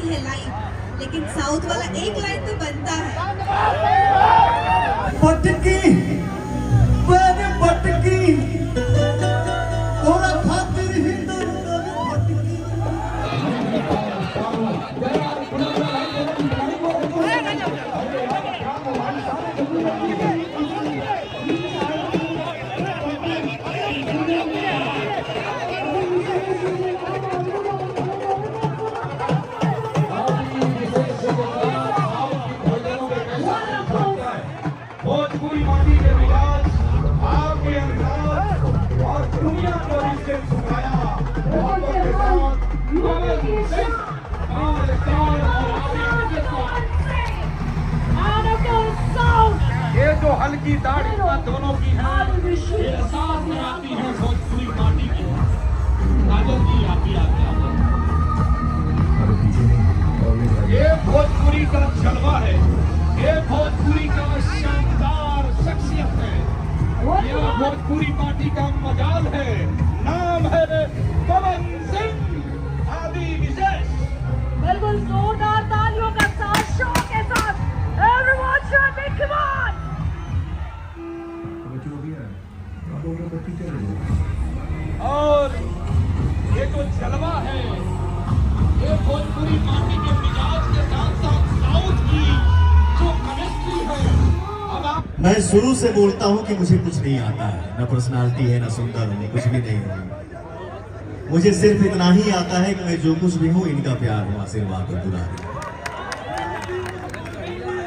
Style है line, लेकिन south वाला एक लाइन तो बनता है। पटकी मैंने पटकी थोड़ा खातिर ही भोजपुरी माटी के मिजाज आपके अंदाज और दुनिया को इससे सुनाया मोहब्बत के साथ पवन सिंह हमारे स्टार और ये जो हल्की दाढ़ी बात दोनों की है ये एहसास कराती है भोजपुरी माटी की। काजल जी आपकी आज्ञा ये भोजपुरी का जलवा है, ये भोजपुरी का शानदार शख्सियत है, ये भोजपुरी पार्टी का मजाल है। नाम है पवन सिंह आदि विशेष। बिल्कुल जोरदार तालियों का साथ शो के साथ everyone show big come on. और ये जो जलवा है ये भोजपुरी पार्टी के मिजाज के साथ साथ साउथ की जो केमिस्ट्री है। अब आप मैं शुरू से बोलता हूँ कि मुझे कुछ नहीं आता है, न पर्सनालिटी है, न सुंदर हूँ, कुछ भी नहीं हूँ। मुझे सिर्फ इतना ही आता है कि मैं जो कुछ भी हूँ इनका प्यार हूँ, आशीर्वाद और दुलार।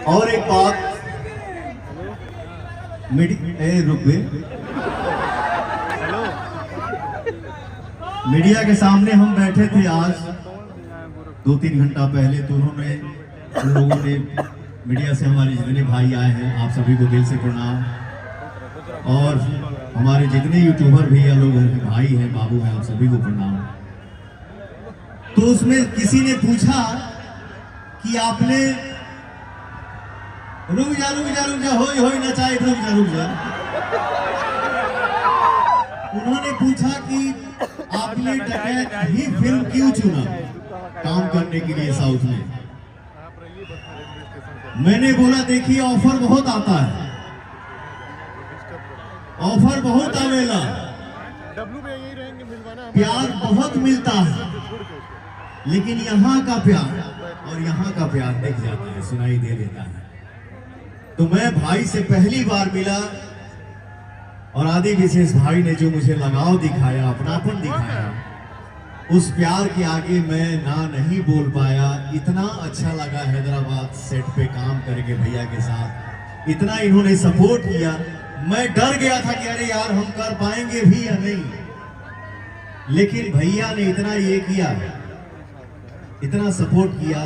और एक बात मीडिया के सामने हम बैठे थे आज 2-3 घंटा पहले, तो उन्होंने उन लोगों ने मीडिया से हमारे जितने भाई आए हैं आप सभी को दिल से प्रणाम, और हमारे जितने यूट्यूबर भैया लोग हैं, भाई हैं, बाबू हैं, आप सभी को प्रणाम। तो उसमें किसी ने पूछा कि आपने रुक जा होई ना चाहे रुक जा। उन्होंने पूछा कि आपने डकैत ही फिल्म क्यों चुना काम करने के लिए साउथ में। मैंने बोला देखिए ऑफर बहुत आता है, ऑफर बहुत आवेला, प्यार बहुत मिलता है, लेकिन यहाँ का प्यार और यहाँ का प्यार दिख जाता है, सुनाई दे देता है। तो मैं भाई से पहली बार मिला और आदि विशेष भाई ने जो मुझे लगाव दिखाया, अपनापन दिखाया, उस प्यार के आगे मैं ना नहीं बोल पाया। इतना अच्छा लगा हैदराबाद सेट पे काम करके भैया के साथ, इतना इन्होंने सपोर्ट किया। मैं डर गया था कि अरे यार हम कर पाएंगे भी या नहीं, लेकिन भैया ने इतना ये किया, इतना सपोर्ट किया।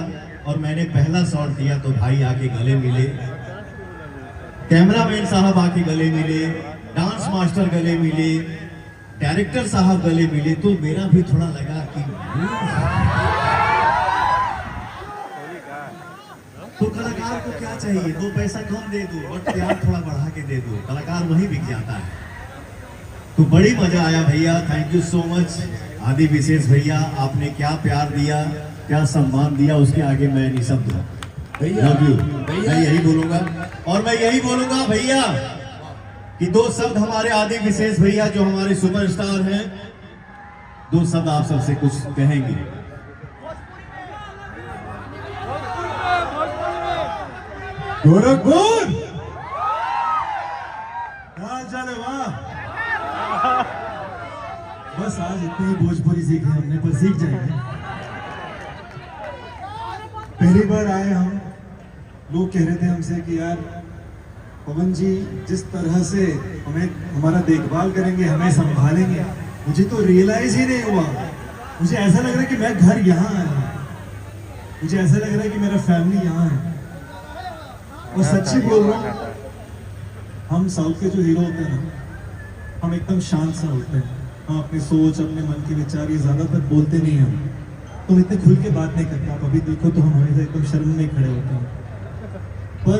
और मैंने पहला शॉट दिया तो भाई आके गले मिले, कैमरामैन साहब आके गले मिले, डांस मास्टर गले मिले, डायरेक्टर साहब गले मिले, तो मेरा भी थोड़ा लगा कि तो कलाकार को क्या चाहिए, 2 पैसा कम दे दो बट प्यार थोड़ा बढ़ा के दे दो, कलाकार वही बिक जाता है। तो बड़ी मजा आया भैया, थैंक यू सो मच आदि विशेष भैया, आपने क्या प्यार दिया, क्या सम्मान दिया, उसके आगे मैं निशब्द हूँ। लव यू, मैं यही बोलूंगा। और मैं यही बोलूंगा भैया कि 2 शब्द हमारे आदि विशेष भैया जो हमारे सुपरस्टार हैं, 2 शब्द आप सबसे कुछ कहेंगे। गोरखपुर चले वाह, बस आज इतनी ही भोजपुरी सीखे हमने, पर सीख जाएंगे। पहली बार आए हम, लोग कह रहे थे हमसे कि यार पवन जी जिस तरह से हमें हमारा देखभाल करेंगे, हमें संभालेंगे, मुझे तो रियलाइज ही नहीं हुआ। मुझे ऐसा लग रहा है कि मैं घर यहाँ आया हूँ, मुझे ऐसा लग रहा है कि मेरा फैमिली यहाँ है। और सच्ची बोल रहा हूँ, हम साउथ के जो हीरो होते हैं ना, हम एकदम शांत सा होते हैं, हम अपनी सोच, अपने मन के विचार ये ज्यादातर बोलते नहीं हैं, तो इतने खुल के बात नहीं करते। आप अभी देखो तो हम हमेशा एकदम शर्म में खड़े होते हैं, पर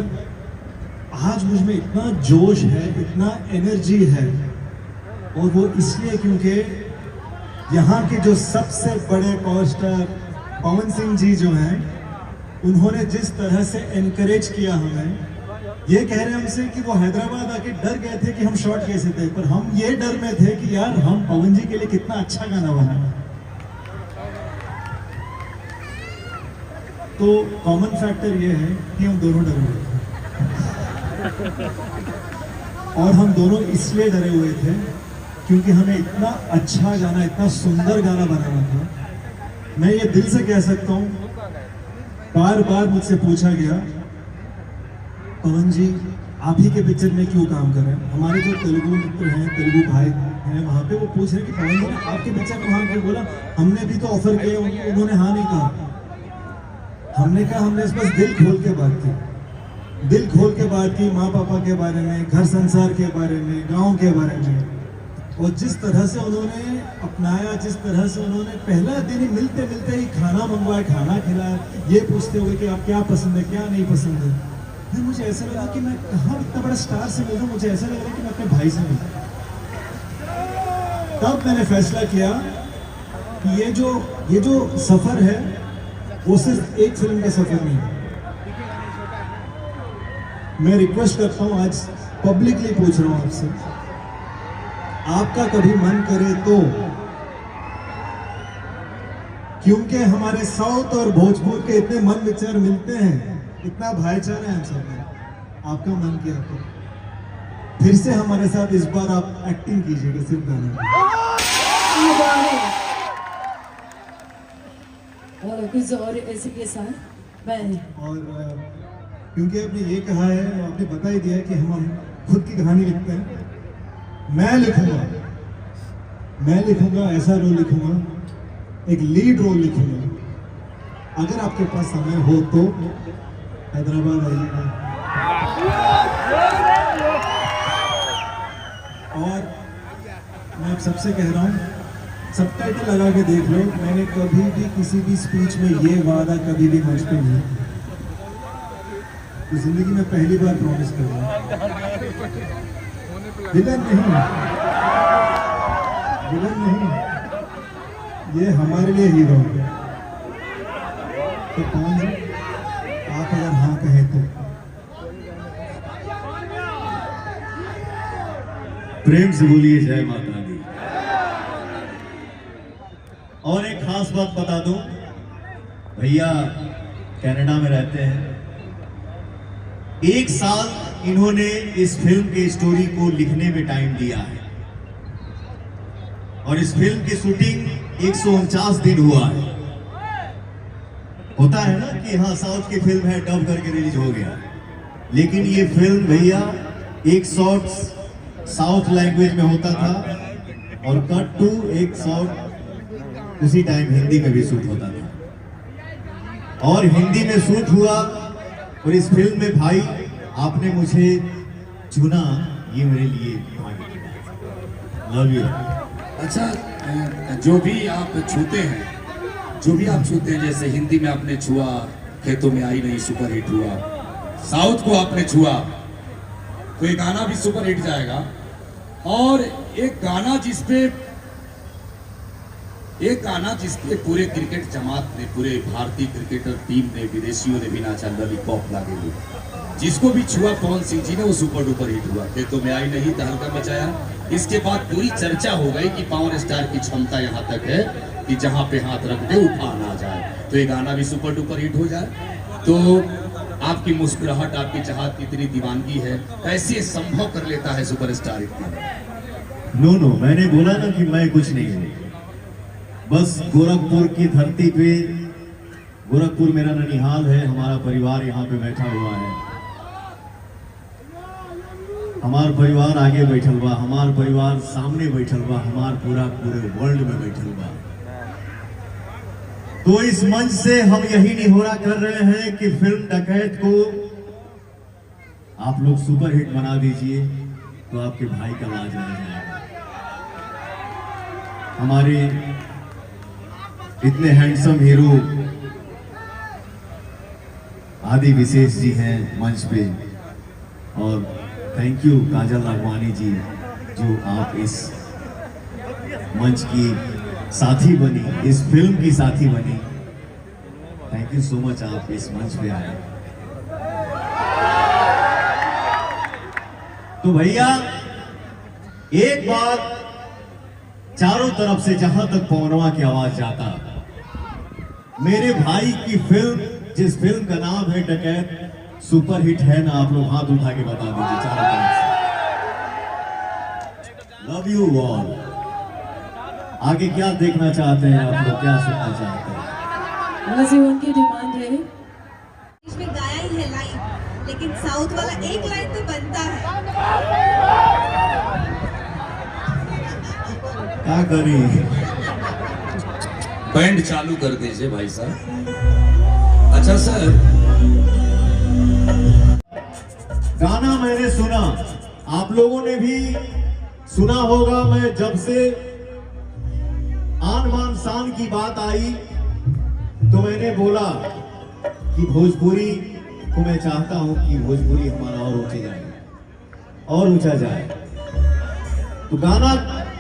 आज मुझ में इतना जोश है, इतना एनर्जी है, और वो इसलिए क्योंकि यहाँ के जो सबसे बड़े पावर स्टार पवन सिंह जी जो हैं, उन्होंने जिस तरह से एनकरेज किया हमें, ये कह रहे हैं हमसे कि वो हैदराबाद आके डर गए थे कि हम शॉट कैसे थे, पर हम ये डर में थे कि यार हम पवन जी के लिए कितना अच्छा गाना बनाए। तो कॉमन फैक्टर ये है कि हम दोनों डरे हुए थे, और हम दोनों इसलिए डरे हुए थे क्योंकि हमें इतना अच्छा गाना, इतना सुंदर गाना बनाना था। मैं ये दिल से कह सकता हूँ, बार बार मुझसे पूछा गया, पवन जी आप ही के पिक्चर में क्यों काम कर रहे हैं। हमारे जो तेलुगु मित्र हैं, तेलुगु भाई हैं वहाँ पे, वो पूछ रहे हैं कि पवन जी आपके पिक्चर में वहाँ क्यों। बोला हमने भी तो ऑफर किया, उन्होंने हाँ नहीं कहा। हमने कहा हमने बस दिल खोल के बात की, दिल खोल के बात की, माँ पापा के बारे में, घर संसार के बारे में, गाँव के बारे में। और जिस तरह से उन्होंने अपनाया, जिस तरह से उन्होंने पहला दिन ही मिलते मिलते ही खाना मंगवाया, खाना खिलाया, ये पूछते हुए कि आप क्या पसंद है क्या नहीं पसंद है। फिर मुझे ऐसा लगा कि मैं कहाँ इतना बड़ा स्टार से मिल रहा हूँ, मुझे ऐसा लग रहा है कि मैं अपने भाई से मिल रहा हूँ। तब मैंने फैसला किया कि ये जो सफर है वो सिर्फ एक फिल्म का सफर नहीं है। मैं रिक्वेस्ट करता हूँ, आज पब्लिकली पूछ रहा हूँ आपसे, आपका कभी मन करे तो, क्योंकि हमारे साउथ और भोजपुर के इतने मन विचार मिलते हैं, इतना भाईचारा है हम सब में, आपका मन किया तो फिर से हमारे साथ इस बार आप एक्टिंग कीजिएगा सिर्फ गाने। और कुछ और ऐसे के साथ मैं, और क्योंकि आपने ये कहा है, आपने बता ही दिया है कि हम खुद की कहानी लिखते हैं। मैं लिखूंगा ऐसा रोल लिखूंगा, एक लीड रोल लिखूंगा। अगर आपके पास समय हो तो हैदराबाद आइएगा। और मैं आप सबसे कह रहा हूँ, सबटाइटल लगा के देख लो। मैंने कभी भी किसी भी स्पीच में ये वादा कभी भी मंच पे नहीं, तो जिंदगी में पहली बार प्रॉमिस कर रहा हूँ। विलन नहीं, ये हमारे लिए हीरो है। तो कौन जी आप अगर हाँ कहें तो प्रेम से बोलिए जय माता दी। और एक खास बात बता दूं, भैया कनाडा में रहते हैं। 1 साल इन्होंने इस फिल्म की स्टोरी को लिखने में टाइम दिया है, और इस फिल्म की शूटिंग 149 दिन हुआ है। होता है ना कि हाँ साउथ की फिल्म है, डब करके रिलीज हो गया, लेकिन ये फिल्म भैया एक शॉट साउथ लैंग्वेज में होता था और कट टू एक शॉट उसी टाइम हिंदी में भी शूट होता था, और हिंदी में शूट हुआ। और इस फिल्म में भाई आपने मुझे चुना, ये मेरे लिए लव यू। अच्छा, जो भी आप छूते हैं, जैसे हिंदी में आपने छुआ, खेतों में आई नहीं सुपर हिट हुआ, साउथ को आपने छुआ तो ये गाना भी सुपर हिट जाएगा। और एक गाना जिसपे पूरे क्रिकेट जमात ने, पूरे भारतीय क्रिकेटर टीम ने, विदेशियों ने भी नाचा, लॉलीपॉप लागे हुए, जिसको भी छुआ पवन सिंह जी ने, वो सुपर डुपर हिट हुआ। खेतों में आई नहीं तहलका मचाया। इसके बाद पूरी चर्चा हो गई कि पावर स्टार की क्षमता यहाँ तक है कि जहाँ पे हाथ रख दे उफान आ जाए, तो ये गाना भी सुपर डुपर हिट हो जाए। तो आपकी मुस्कुराहट, आपकी चाहत, इतनी दीवानगी है, कैसे संभव कर लेता है सुपरस्टार इतना? नो, मैंने बोला ना कि मैं कुछ नहीं हूँ, बस गोरखपुर की धरती पे, गोरखपुर मेरा ननिहाल है, हमारा परिवार यहाँ पे बैठा हुआ है, हमार परिवार आगे बैठल बा, हमार परिवार सामने बैठल बा, हमार पूरे वर्ल्ड में बैठल बा। तो इस मंच से हम यही निहोरा कर रहे हैं कि फिल्म डकैत को आप लोग सुपर हिट बना दीजिए, तो आपके भाई का लाज रह जाएगा। हमारे इतने हैंडसम हीरो आदि विशेष जी हैं मंच पे, और थैंक यू काजल राघवानी जी, जो आप इस मंच की साथी बनी, इस फिल्म की साथी बनी। थैंक यू सो मच आप इस मंच पे आए। तो भैया एक बात, चारों तरफ से जहां तक पवनवा की आवाज जाता, मेरे भाई की फिल्म, जिस फिल्म का नाम है डकैत, सुपर हिट है ना? आप लोग हाथ उठा के बता दीजिए चारों तरफ से। Love you all. आगे क्या देखना चाहते हैं आप लोग, क्या सुनना चाहते हैं? वैसे उनकी डिमांड है इसमें गाया ही है लाइन, लेकिन साउथ वाला एक लाइन तो बनता है। क्या करें? बैंड चालू कर दीजिए भाई साहब। अच्छा सर, गाना मैंने सुना, आप लोगों ने भी सुना होगा। मैं जब से आन बान शान की बात आई तो मैंने बोला कि भोजपुरी को मैं चाहता हूं कि भोजपुरी हमारा और ऊंचे जाए, और ऊंचा जाए। तो गाना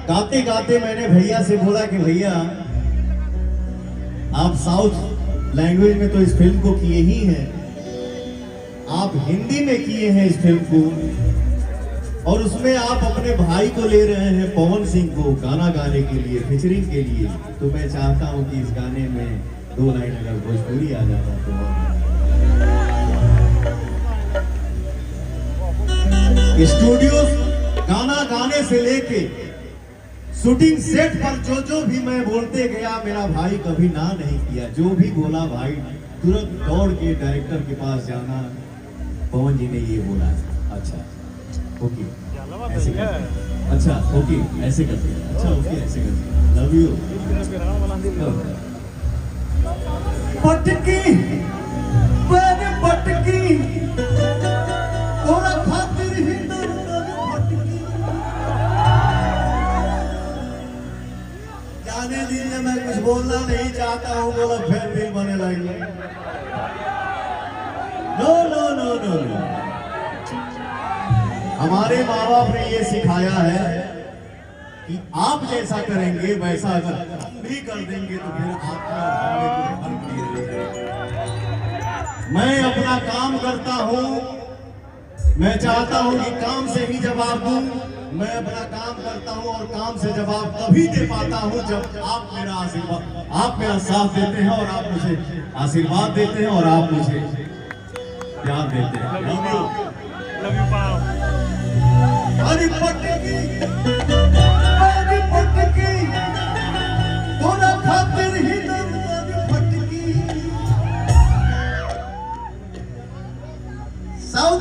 गाते गाते मैंने भैया से बोला कि भैया आप साउथ लैंग्वेज में तो इस फिल्म को किए ही हैं, आप हिंदी में किए हैं इस फिल्म को, और उसमें आप अपने भाई को ले रहे हैं पवन सिंह को गाना गाने के लिए, फीचरिंग के लिए। तो मैं चाहता हूं कि इस गाने में 2 लाइन अगर भोजपुरी आ जाता तो। स्टूडियो गाना गाने से लेके शूटिंग सेट पर जो भी मैं बोलते गया, मेरा भाई कभी ना नहीं किया। जो भी बोला भाई तुरंत दौड़ के डायरेक्टर के पास जाना, पवन जी ने ये बोला, अच्छा ओके ऐसे करते हैं, अच्छा ओके ऐसे करते हैं, अच्छा ओके ऐसे करते हैं, लव यू। पटकी पटकी थोड़ा खातिर ही पटकी। जाने दीजिए, मैं कुछ बोलना नहीं चाहता हूँ, बोला फिर बने लगे। No no no no no, हमारे माँ बाप ने ये सिखाया है कि आप जैसा करेंगे वैसा अगर हम भी कर देंगे तो फिर आपका फर्क नहीं रहेगा। मैं अपना काम करता हूँ, मैं चाहता हूँ कि काम से ही जवाब दूं। मैं अपना काम करता हूँ और काम से जवाब तभी दे पाता हूँ जब आप मेरा आशीर्वाद, आप मेरा साथ देते हैं और आप मुझे आशीर्वाद देते हैं और आप मुझे प्यार देते हैं। लव यू पाव। अरे पटकी थोड़ा खातिर ही पटकी। साउथ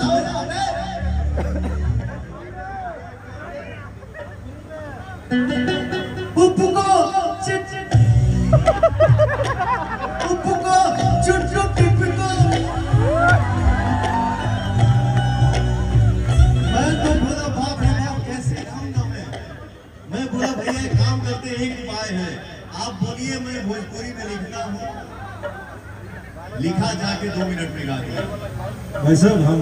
आप बोलिए, मैं भोजपुरी में लिखता हूँ, लिखा जाके 2 मिनट में गा दिया। भाई साहब हम